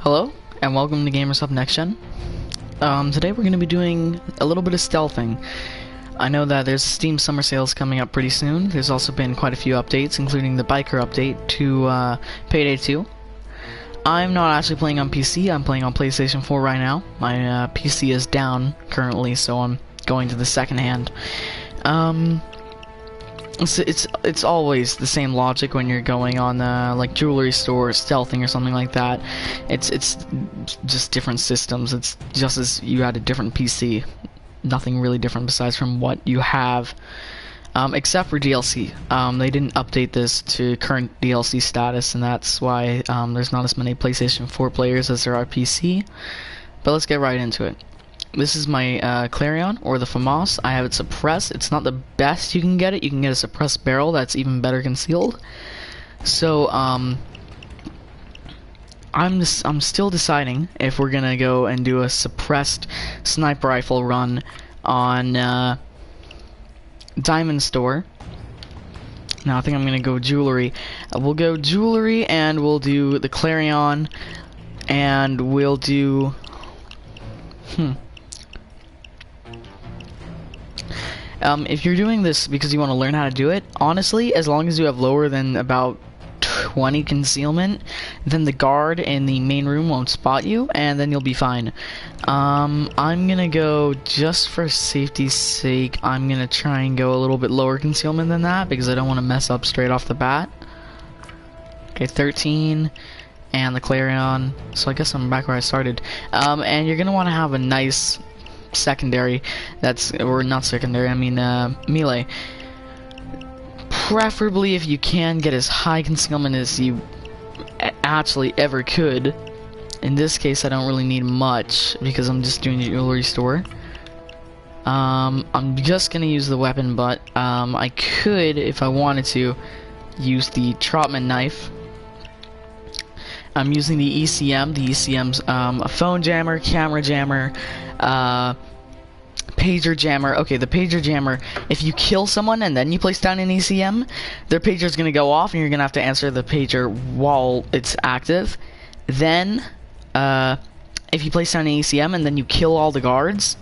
Hello, and welcome to Gamers Up Next Gen. Today we're going to be doing a little bit of stealthing. I know that there's Steam Summer Sales coming up pretty soon. There's also been quite a few updates, including the biker update to Payday 2. I'm not actually playing on PC, I'm playing on PlayStation 4 right now. My PC is down currently, so I'm going to the second hand. It's always the same logic when you're going on like jewelry store, stealthing or something like that. It's just different systems. It's just as you had a different PC. Nothing really different besides from what you have, except for DLC. They didn't update this to current DLC status, and that's why there's not as many PlayStation 4 players as there are PC. But let's get right into it. This is my Clarion, or the FAMAS. I have it suppressed. It's not the best you can get it. You can get a suppressed barrel that's even better concealed. So, I'm still deciding if we're gonna go and do a suppressed sniper rifle run on Diamond Store. Now I think I'm gonna go jewelry. We'll go jewelry, and we'll do the Clarion, and we'll do if you're doing this because you want to learn how to do it, honestly, as long as you have lower than about 20 concealment, then the guard in the main room won't spot you, and then you'll be fine. I'm gonna go, just for safety's sake, I'm gonna try and go a little bit lower concealment than that, because I don't want to mess up straight off the bat. Okay, 13, and the Clarion, so I guess I'm back where I started. And you're gonna want to have a nice secondary, or not secondary, I mean melee. Preferably, if you can, get as high concealment as you actually ever could. In this case, I don't really need much because I'm just doing a jewelry store. I'm just gonna use the weapon, but I could, if I wanted to, use the Trotman knife. I'm using the ECM. The ECM's a phone jammer, camera jammer, pager jammer. Okay, the pager jammer, if you kill someone and then you place down an ECM, their pager's gonna go off and you're gonna have to answer the pager while it's active. Then, if you place down an ECM and then you kill all the guards,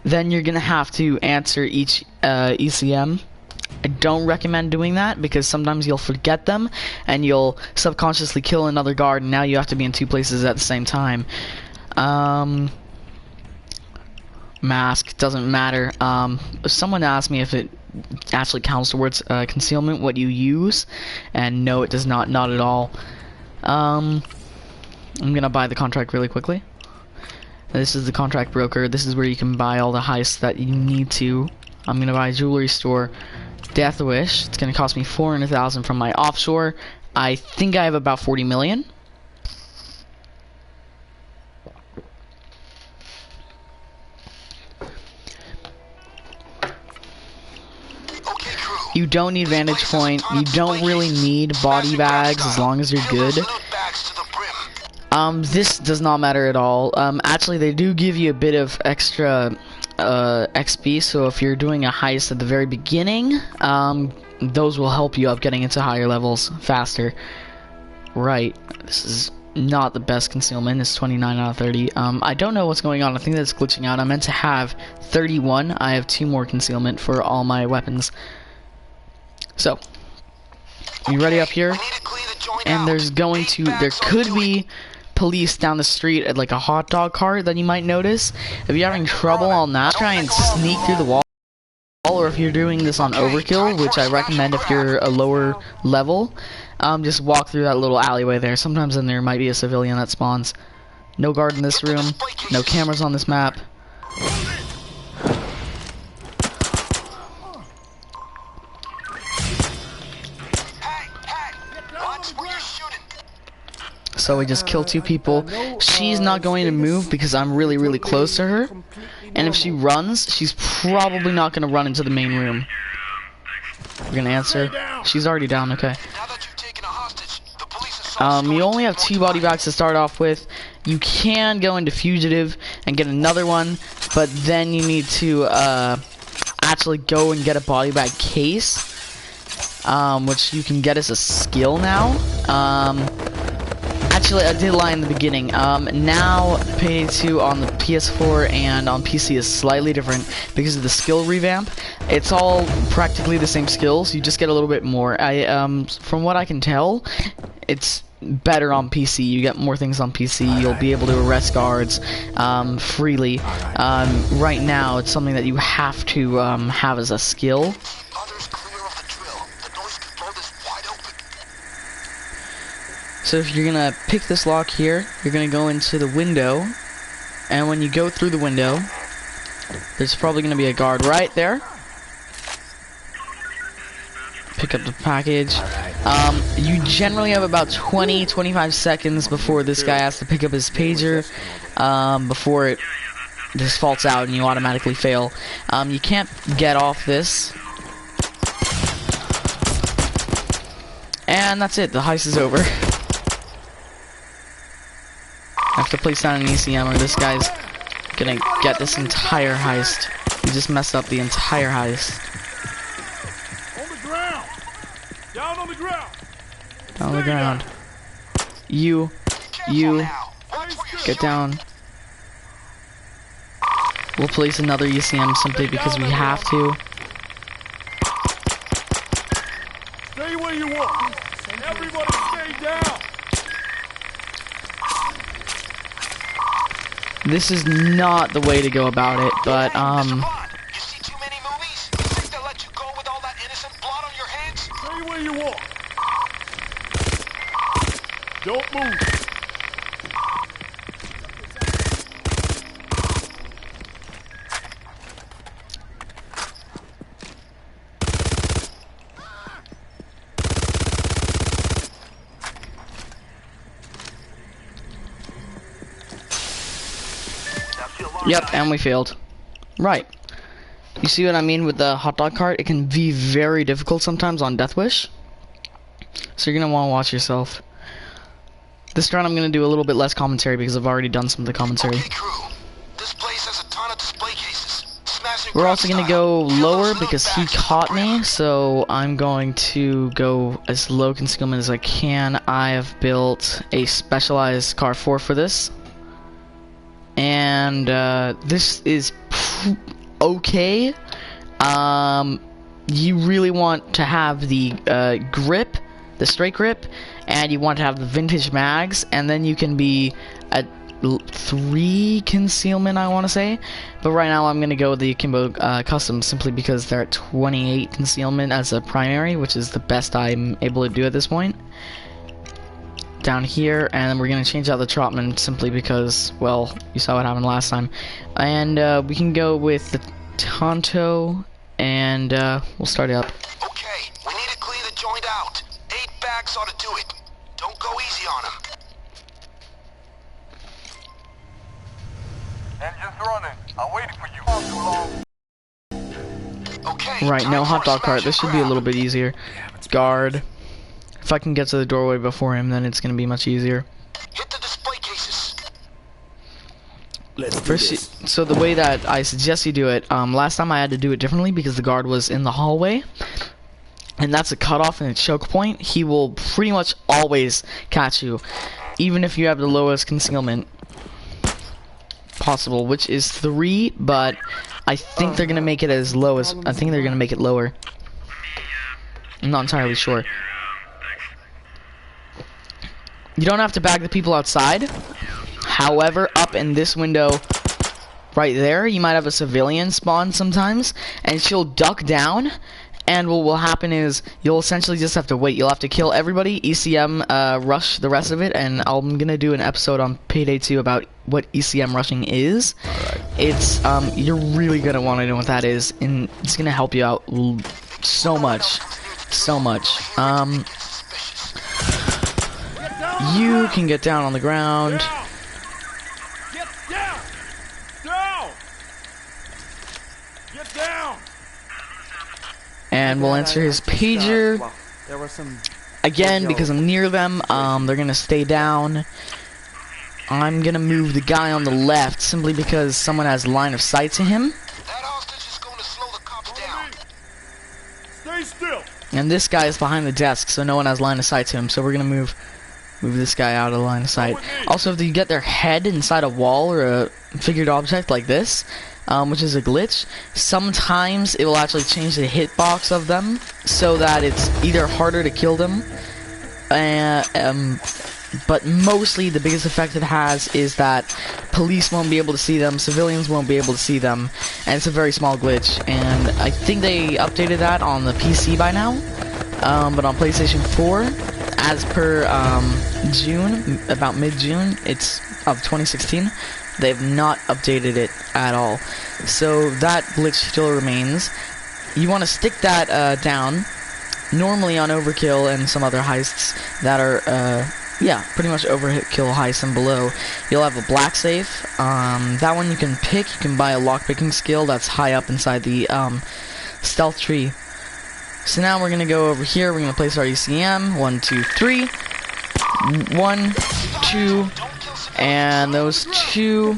then you're gonna have to answer each ECM. I don't recommend doing that because sometimes you'll forget them and you'll subconsciously kill another guard, and now you have to be in two places at the same time. Mask doesn't matter. Someone asked me if it actually counts towards concealment what you use, and no, it does not at all. I'm gonna buy the contract really quickly. This is the contract broker. This is where you can buy all the heists that you need to. I'm gonna buy a jewelry store, Death Wish. It's gonna cost me 400,000 from my offshore. I think I have about 40 million. You don't need vantage point. You don't really need body bags as long as you're good. This does not matter at all. Actually, they do give you a bit of extra XP, so if you're doing a heist at the very beginning, those will help you up getting into higher levels faster. Right, this is not the best concealment. It's 29 out of 30. I don't know what's going on. I think that's glitching out. I meant to have 31. I have 2 more concealment for all my weapons. So, you ready up here? And there could be police down the street at like a hot dog cart that you might notice. If you're having trouble on that, try and sneak through the wall. Or if you're doing this on overkill, which I recommend if you're a lower level, just walk through that little alleyway there. Sometimes then there might be a civilian that spawns. No guard in this room. No cameras on this map. So we just killed 2 people. She's not going to move because I'm really close to her. And if she runs, she's probably not going to run into the main room. We're going to answer. She's already down, okay. You only have 2 body bags to start off with. You can go into fugitive and get another one, but then you need to actually go and get a body bag case, which you can get as a skill now. Actually, I did lie in the beginning. Now Payday 2 on the PS4 and on PC is slightly different because of the skill revamp. It's all practically the same skills. You just get a little bit more. From what I can tell, it's better on PC. You get more things on PC. You'll be able to arrest guards freely. Right now, it's something that you have to have as a skill. So if you're gonna pick this lock here, you're gonna go into the window, and when you go through the window, there's probably gonna be a guard right there. Pick up the package. You generally have about 20-25 seconds before this guy has to pick up his pager, before it just faults out and you automatically fail. You can't get off this. And that's it, the heist is over. I have to place down an ECM or this guy's gonna get this entire heist. He just messed up the entire heist. On the ground! Down on the ground! Down on the ground. You, get down. We'll place another ECM simply because we have to. Stay where you are! Everybody stay down! This is not the way to go about it, but You see too many movies? You think they'll let you go with all that innocent blood on your hands? Stay where you are! Don't move! Yep, and we failed. Right. You see what I mean with the hot dog cart? It can be very difficult sometimes on Death Wish. So you're gonna want to watch yourself. This round I'm gonna do a little bit less commentary because I've already done some of the commentary. Okay, crew. This place has a ton of display cases. Smashing We're also gonna go style. lower because he caught me, so I'm going to go as low concealment as I can. I have built a specialized car 4 for this. And this is okay. You really want to have the grip, the straight grip, and you want to have the vintage mags, and then you can be at 3 concealment, I want to say. But right now I'm gonna go with the Akimbo Custom simply because they're at 28 concealment as a primary, which is the best I'm able to do at this point. Down here, and then we're gonna change out the Trotman simply because, well, you saw what happened last time. And we can go with the Tonto, and we'll start it up. Okay, we need to clear the joint out. 8 bags ought to do it. Don't go easy on him. Engine's running. I'm waiting for you. Okay. Right, no time hot for dog cart. smash This and should be a grab. little bit easier. Guard. If I can get to the doorway before him, then it's gonna be much easier. Hit the display cases. First, so the way that I suggest you do it, last time I had to do it differently because the guard was in the hallway, and that's a cutoff and a choke point. He will pretty much always catch you, even if you have the lowest concealment possible, which is 3, but I think they're gonna make it as low as, I think they're gonna make it lower. I'm not entirely sure. You don't have to bag the people outside. However, up in this window right there, you might have a civilian spawn sometimes, and she'll duck down, and what will happen is you'll essentially just have to wait. You'll have to kill everybody, ECM rush the rest of it, and I'm gonna do an episode on Payday 2 about what ECM rushing is. It's you're really gonna want to know what that is, and it's gonna help you out so much, so much. You can get down on the ground. Down. Get down! Down! Get down! And we'll answer his pager. Well, there were some Again, because I'm near them, they're gonna stay down. I'm gonna move the guy on the left simply because someone has line of sight to him. That hostage is going to slow the cops down. Stay still! And this guy is behind the desk, so no one has line of sight to him. So we're gonna move Move this guy out of line of sight. Also, if you get their head inside a wall or a figured object like this, which is a glitch, sometimes it will actually change the hitbox of them so that it's either harder to kill them, but mostly the biggest effect it has is that police won't be able to see them, civilians won't be able to see them, and it's a very small glitch. And I think they updated that on the PC by now, but on PlayStation 4, as per June, about mid-June, it's of 2016, they've not updated it at all. So that glitch still remains. You want to stick that down, normally on Overkill and some other heists that are, yeah, pretty much Overkill heists and below. You'll have a black safe. That one you can pick. You can buy a lockpicking skill that's high up inside the stealth tree. So now we're gonna go over here. We're gonna place our ECM. 1, 2, 3. 1, 2, and those two.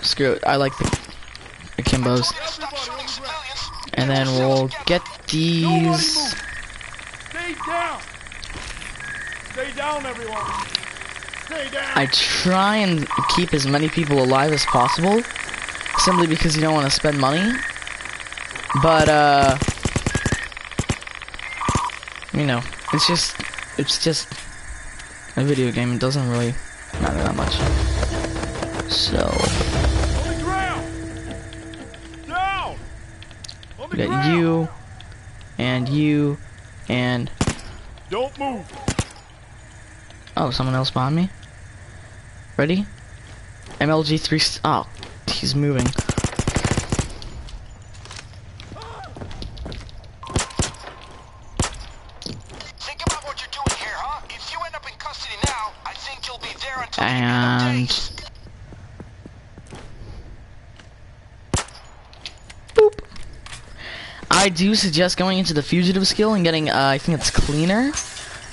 Screw it. I like the Kimbos. And then we'll get these. Stay down. Stay down, everyone. Stay down. I try and keep as many people alive as possible, simply because you don't want to spend money. But you know, it's just a video game. It doesn't really matter that much. So On the ground. Down. On the we got ground. you, and Don't move. oh, someone else behind me. Ready? MLG 3. Oh, he's moving. Think about what you're doing here, huh? If you end up in custody now, I think you'll be there until the end And of days. boop. I do suggest going into the fugitive skill and getting, I think it's cleaner.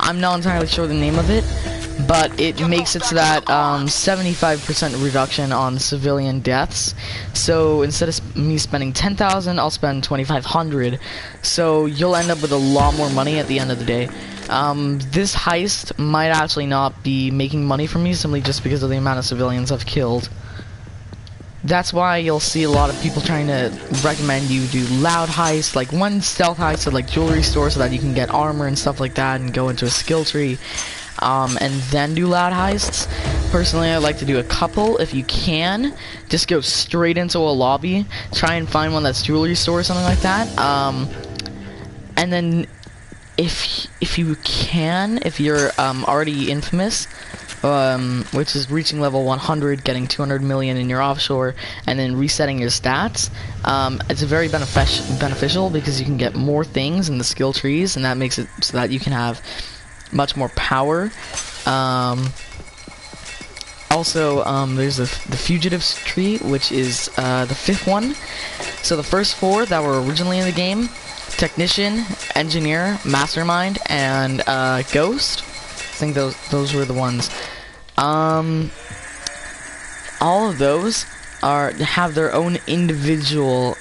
I'm not entirely sure the name of it, but it makes it so that 75% reduction on civilian deaths. So instead of me spending 10,000, I'll spend 2,500. So you'll end up with a lot more money at the end of the day. This heist might actually not be making money for me simply just because of the amount of civilians I've killed. That's why you'll see a lot of people trying to recommend you do loud heists, like one stealth heist at like jewelry store so that you can get armor and stuff like that and go into a skill tree, and then do loud heists. Personally, I like to do a couple if you can. Just go straight into a lobby, try and find one that's jewelry store or something like that, and then if you can, if you're already infamous, which is reaching level 100, getting 200 million in your offshore, and then resetting your stats. It's very beneficial because you can get more things in the skill trees, and that makes it so that you can have much more power. Also, there's the fugitives tree, which is the 5th one. So the first 4 that were originally in the game: technician, engineer, mastermind, and ghost. I think those were the ones. All of those have their own individual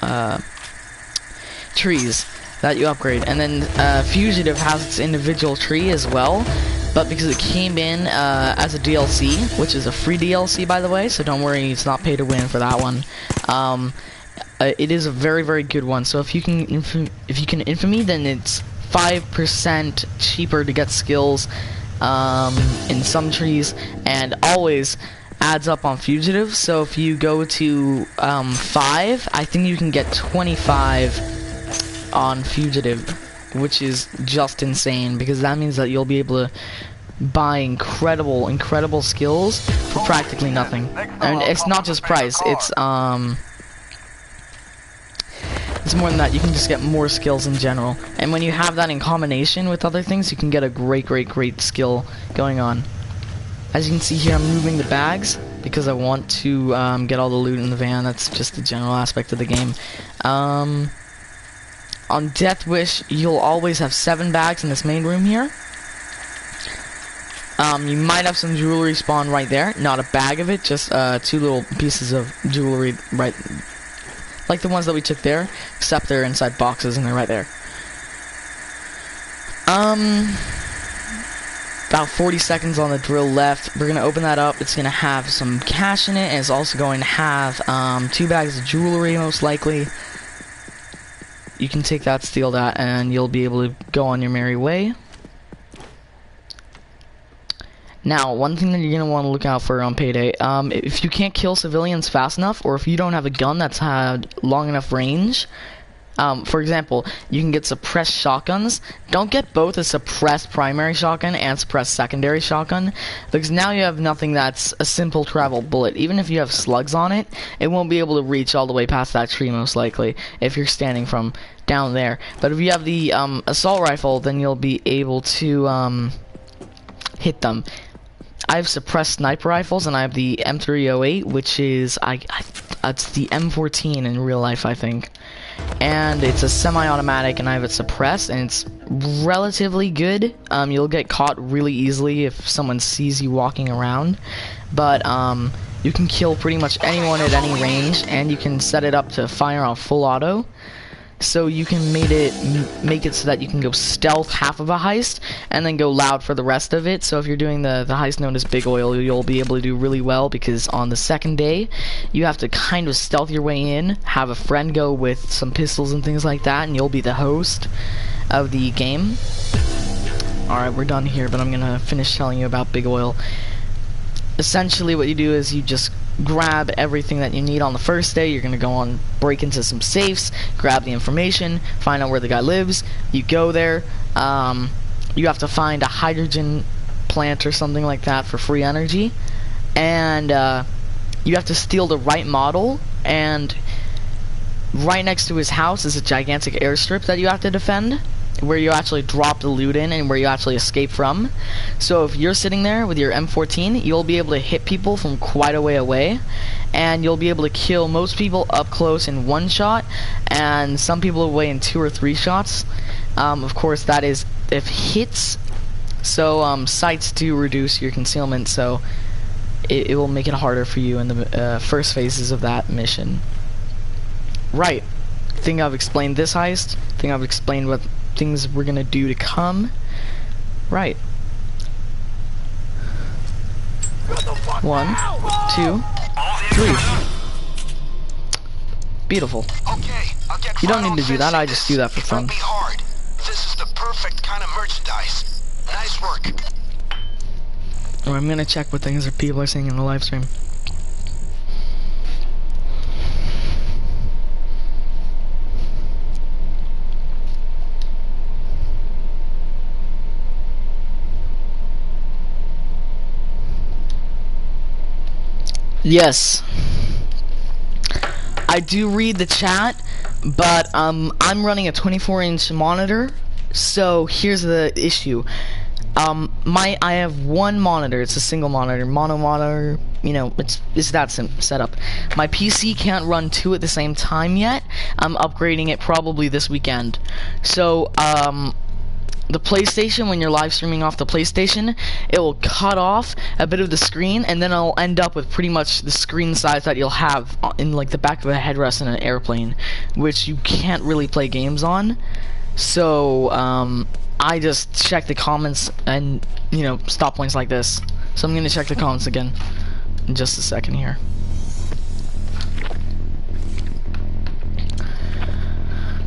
trees that you upgrade, and then fugitive has its individual tree as well. But because it came in as a DLC, which is a free DLC by the way, so don't worry, it's not pay to win for that one. It is a very, very good one. So if you can infamy, then it's 5% cheaper to get skills in some trees, and always adds up on fugitive. So if you go to 5, I think you can get 25 on fugitive, which is just insane, because that means that you'll be able to buy incredible skills for practically nothing. And it's not just price, it's more than that. You can just get more skills in general, and when you have that in combination with other things, you can get a great skill going on. As you can see here, I'm moving the bags because I want to get all the loot in the van. That's just the general aspect of the game. On Death Wish, you'll always have 7 bags in this main room here. You might have some jewelry spawn right there. Not a bag of it, just 2 little pieces of jewelry right, like the ones that we took there, except they're inside boxes and they're right there. about 40 seconds on the drill left. We're gonna open that up. It's gonna have some cash in it, and it's also going to have 2 bags of jewelry, most likely. You can take that, steal that, and you'll be able to go on your merry way. Now, one thing that you're gonna want to look out for on Payday, if you can't kill civilians fast enough, or if you don't have a gun that's had long enough range, for example, you can get suppressed shotguns. Don't get both a suppressed primary shotgun and suppressed secondary shotgun, because now you have nothing that's a simple travel bullet. Even if you have slugs on it, it won't be able to reach all the way past that tree, most likely, if you're standing from down there. But if you have the assault rifle, then you'll be able to hit them. I have suppressed sniper rifles, and I have the M308, which is it's the M14 in real life, I think. And it's a semi-automatic, and I have it suppressed, and it's relatively good. You'll get caught really easily if someone sees you walking around, but you can kill pretty much anyone at any range, and you can set it up to fire on full auto. So you can make it so that you can go stealth half of a heist and then go loud for the rest of it. So if you're doing the heist known as Big Oil, you'll be able to do really well, because on the second day you have to kind of stealth your way in, have a friend go with some pistols and things like that, and you'll be the host of the game. Alright, we're done here, but I'm gonna finish telling you about Big Oil. Essentially what you do is you just grab everything that you need on the first day. You're gonna go on, break into some safes, grab the information, find out where the guy lives. You go there, you have to find a hydrogen plant or something like that for free energy, and you have to steal the right model, and right next to his house is a gigantic airstrip that you have to defend, where you actually drop the loot in and where you actually escape from. So if you're sitting there with your M14, you'll be able to hit people from quite a way away, and you'll be able to kill most people up close in 1 shot, and some people away in 2 or 3 shots. Of course, that is if hits. So sights do reduce your concealment, so it will make it harder for you in the first phases of that mission. Right. I think I've explained this heist. I think I've explained what things we're gonna do to come. Right. 1, 2, 3. Beautiful. Okay, I'll get You don't need to do that, I just do that for It fun. won't be hard. This is the perfect kind of merchandise. Nice work. Or I'm gonna check what things people are saying in the live stream. Yes, I do read the chat, but I'm running a 24-inch monitor, so here's the issue. I have 1 monitor. It's a single monitor, mono monitor. You know, it's that setup. My PC can't run 2 at the same time yet. I'm upgrading it probably this weekend. So the PlayStation, when you're live streaming off the PlayStation, it will cut off a bit of the screen, and then I'll end up with pretty much the screen size that you'll have in like the back of a headrest in an airplane, which you can't really play games on. So I just check the comments and, you know, stop points like this. So I'm gonna check the comments again in just a second here.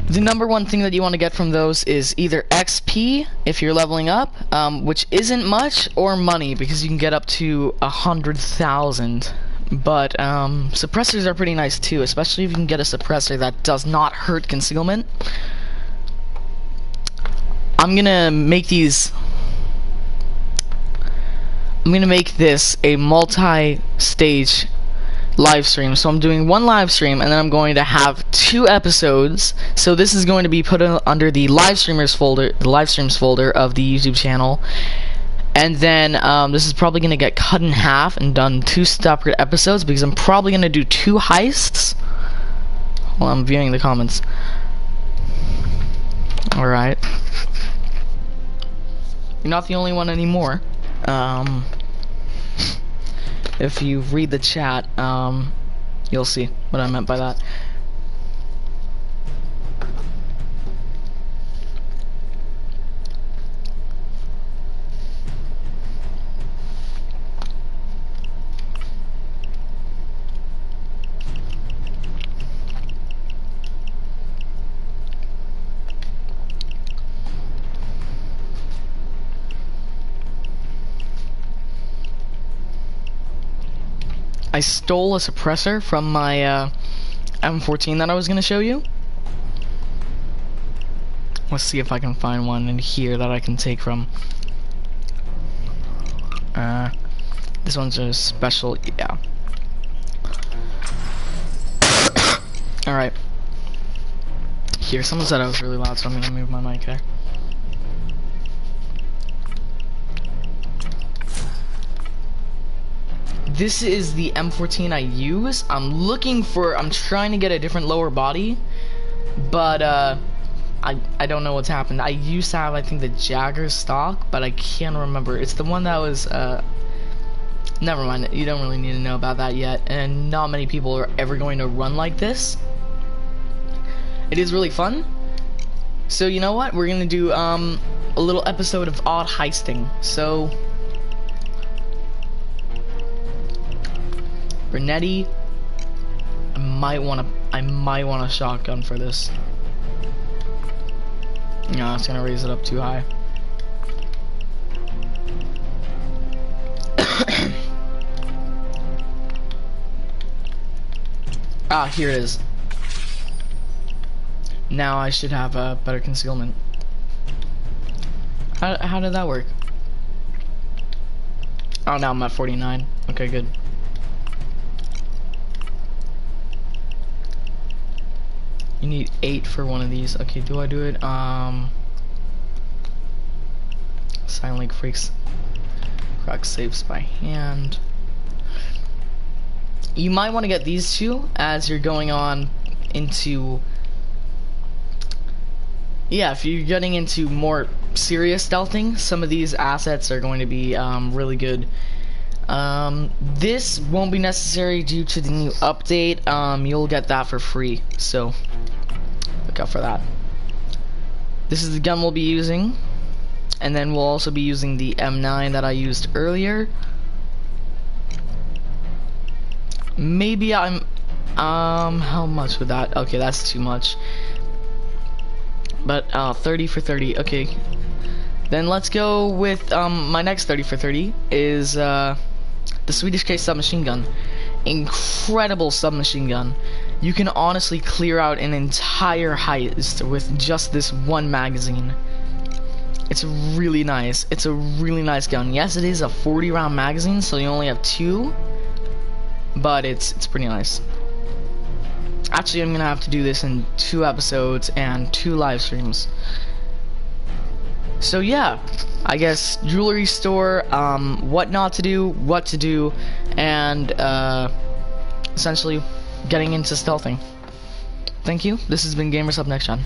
The #1 thing that you want to get from those is either XP if you're leveling up, which isn't much, or money, because you can get up to 100,000. But suppressors are pretty nice too, especially if you can get a suppressor that does not hurt concealment. I'm gonna make this a multi-stage live stream. So I'm doing 1 live stream, and then I'm going to have 2 episodes. So this is going to be put under the live streams folder of the YouTube channel, and then this is probably going to get cut in half and done 2 separate episodes, because I'm probably going to do 2 heists. Well, I'm viewing the comments. Alright, you're not the only one anymore. If you read the chat, you'll see what I meant by that. I stole a suppressor from my M14 that I was gonna show you. Let's see if I can find one in here that I can take from. This one's a special, yeah. Alright. Here, someone said I was really loud, so I'm gonna move my mic there. This is the M14 I use. I'm trying to get a different lower body, but I don't know what's happened. I used to have, I think, the Jagger stock, but I can't remember. It's the one that was, never mind. You don't really need to know about that yet, and not many people are ever going to run like this. It is really fun. So you know what? We're gonna do a little episode of odd heisting. So Bernetti, I might want a shotgun for this. No, it's gonna raise it up too high. Ah, here it is. Now I should have a better concealment. How did that work? Oh, now I'm at 49. Okay, good. You need 8 for one of these. Okay, do I do it? Silent Lake freaks. Crack saves by hand. You might want to get these two as you're going on into. Yeah, if you're getting into more serious stealthing, some of these assets are going to be really good. This won't be necessary due to the new update. You'll get that for free, so look out for that. This is the gun we'll be using, and then we'll also be using the M9 that I used earlier. Maybe how much would that? Okay, that's too much. But 30 for 30. Okay, then let's go with my next 30 for 30 is the Swedish K submachine gun. Incredible submachine gun. You can honestly clear out an entire heist with just this one magazine. It's really nice. It's a really nice gun. Yes, it is a 40 round magazine, so you only have 2, but it's pretty nice. Actually, I'm gonna have to do this in 2 episodes and 2 live streams. So yeah, I guess jewelry store, what not to do, what to do, and essentially getting into stealthing. Thank you. This has been Gamers Up Next, John.